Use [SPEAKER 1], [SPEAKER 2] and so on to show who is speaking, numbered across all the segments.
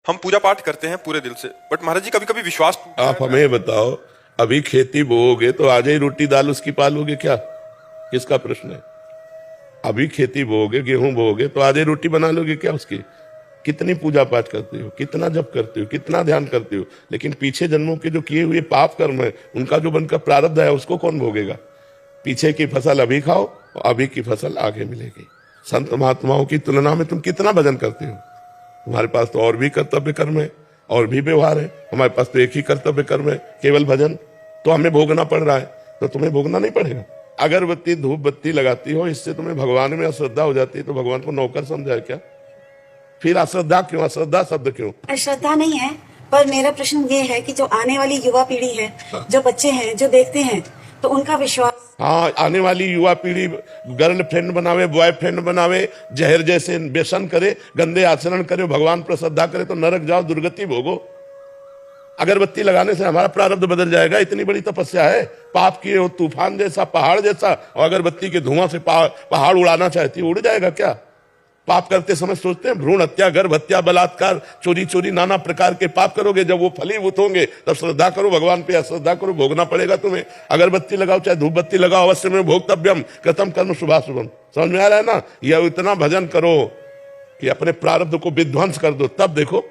[SPEAKER 1] हम पूजा पाठ करते हैं पूरे दिल से, बट महाराज जी कभी कभी विश्वास टूटता
[SPEAKER 2] आप
[SPEAKER 1] है।
[SPEAKER 2] हमें बताओ, अभी खेती बोओगे तो आज ही रोटी दाल उसकी पालोगे क्या? किसका प्रश्न है? अभी खेती बोओगे, गेहूं बोओगे तो आज ही रोटी बना लोगे क्या उसकी? कितनी पूजा पाठ करते हो, कितना जप करते हो, कितना ध्यान करते हो, लेकिन पीछे जन्मों के जो किए हुए पाप कर्म है उनका जो बनकर प्रारब्ध है उसको कौन भोगेगा? पीछे की फसल अभी खाओ और अभी की फसल आगे मिलेगी। संत महात्माओं की तुलना में तुम कितना भजन करते हो? तुम्हारे पास तो और भी कर्तव्य कर्म है और भी व्यवहार है, हमारे पास तो एक ही कर्तव्य कर्म है, केवल भजन। तो हमें भोगना पड़ रहा है, तो तुम्हें भोगना नहीं पड़ेगा। अगरबत्ती धूप बत्ती लगाती हो, इससे तुम्हें भगवान में अश्रद्धा हो जाती है, तो भगवान को नौकर समझा है क्या? फिर अश्रद्धा क्यों? अश्रद्धा शब्द क्यों?
[SPEAKER 3] श्रद्धा नहीं है, पर मेरा प्रश्न ये है कि जो आने वाली युवा पीढ़ी है, जो बच्चे हैं, जो देखते हैं, तो उनका विश्वास।
[SPEAKER 2] हाँ, आने वाली युवा पीढ़ी गर्लफ्रेंड बनावे, बॉयफ्रेंड बनावे, जहर जैसे व्यसन करे, गंदे आचरण करे, भगवान पर श्रद्धा करे तो नरक जाओ, दुर्गति भोगो। अगरबत्ती लगाने से हमारा प्रारब्ध बदल जाएगा? इतनी बड़ी तपस्या है, पाप किए हो तूफान जैसा, पहाड़ जैसा, और अगरबत्ती के धुआं से पहाड़ उड़ाना चाहती, उड़ जाएगा क्या? पाप करते समय सोचते हैं भ्रूण हत्या, गर्भ हत्या, बलात्कार, चोरी चोरी, नाना प्रकार के पाप करोगे, जब वो फलीभूत होंगे तब श्रद्धा करो भगवान पे, अश्रद्धा करो भोगना पड़ेगा तुम्हें। अगरबत्ती लगाओ चाहे धूप बत्ती लगाओ, अवश्य में भोक्तव्यम कृतम कर्म शुभाशुभम। समझ में आ रहा है ना? यह इतना भजन करो कि अपने प्रारब्ध को विध्वंस कर दो, तब देखो।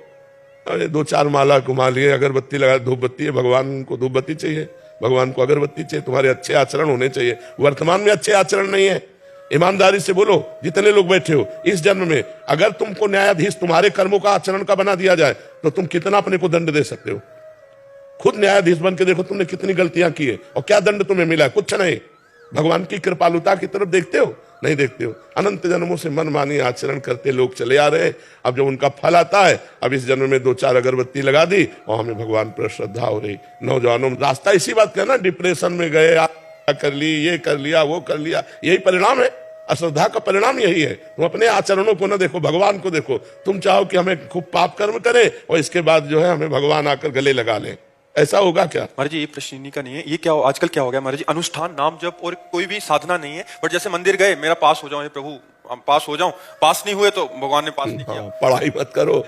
[SPEAKER 2] अरे 2-4 माला घुमा लिए, अगरबत्ती लगा, धूप बत्ती है, भगवान को धूप बत्ती चाहिए, भगवान को अगरबत्ती चाहिए, तुम्हारे अच्छे आचरण होने चाहिए। वर्तमान में अच्छे आचरण नहीं है, ईमानदारी से बोलो। जितने लोग बैठे हो, इस जन्म में अगर तुमको न्यायाधीश तुम्हारे कर्मों का आचरण का बना दिया जाए तो तुम कितना अपने को दंड दे सकते हो? खुद न्यायाधीश बन के देखो तुमने कितनी गलतियां की है और क्या दंड तुम्हें मिला है? कुछ नहीं। भगवान की कृपालुता की तरफ देखते हो? नहीं देखते हो। अनंत जन्मों से मनमानी आचरण करते लोग चले आ रहे हैं। अब जब उनका फल आता है, अब इस जन्म में 2-4 अगरबत्ती लगा दी और हमें भगवान पर श्रद्धा हो रही। नौजवानों रास्ता इसी बात का ना, डिप्रेशन में गए, कर ली, ये कर लिया, वो कर लिया, यही परिणाम है। अश्रद्धा का परिणाम यही है। तुम अपने आचरणों को ना देखो, भगवान को देखो। तुम चाहो कि हमें खूब पाप कर्म करे और इसके बाद जो है हमें भगवान आकर गले लगा ले, ऐसा होगा क्या?
[SPEAKER 1] महाराज जी ये प्रश्न इन्हीं का नहीं है, ये क्या आजकल क्या हो गया महाराज जी, अनुष्ठान नाम जप और कोई भी साधना नहीं है। बट जैसे मंदिर गए, मेरा पास हो जाओ, हे प्रभु हम पास हो जाऊं, पास नहीं हुए तो भगवान ने पास नहीं किया।
[SPEAKER 2] पढ़ाई मत करो,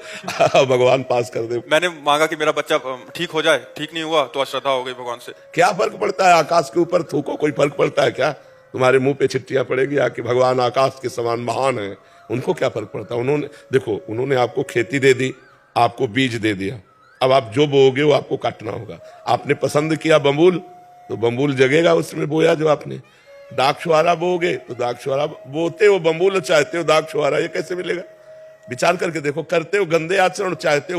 [SPEAKER 2] भगवान पास कर दे।
[SPEAKER 1] मैंने मांगा कि मेरा बच्चा ठीक हो जाए, ठीक नहीं हुआ तो अश्रद्धा हो गई भगवान से।
[SPEAKER 2] क्या फर्क पड़ता है? आकाश के ऊपर थूको, कोई फर्क पड़ता है क्या? तुम्हारे मुंह पे चिट्ठियां पड़ेगी आके भगवान आकाश के समान महान है, उनको क्या फर्क पड़ता? उन्होंने देखो, उन्होंने आपको खेती दे दी, आपको बीज दे दिया, अब आप जो बोओगे वो आपको काटना होगा। आपने पसंद किया बम्बूल, तो बम्बूल जगेगा उसमें बोया जो आपने। दाग छुआरा बोओगे तो दाग छुआरा, बोते हो बम्बूल, चाहते हो दाग छुआरा, ये कैसे मिलेगा? विचार करके देखो। करते हो गंदे आचरण, चाहते हो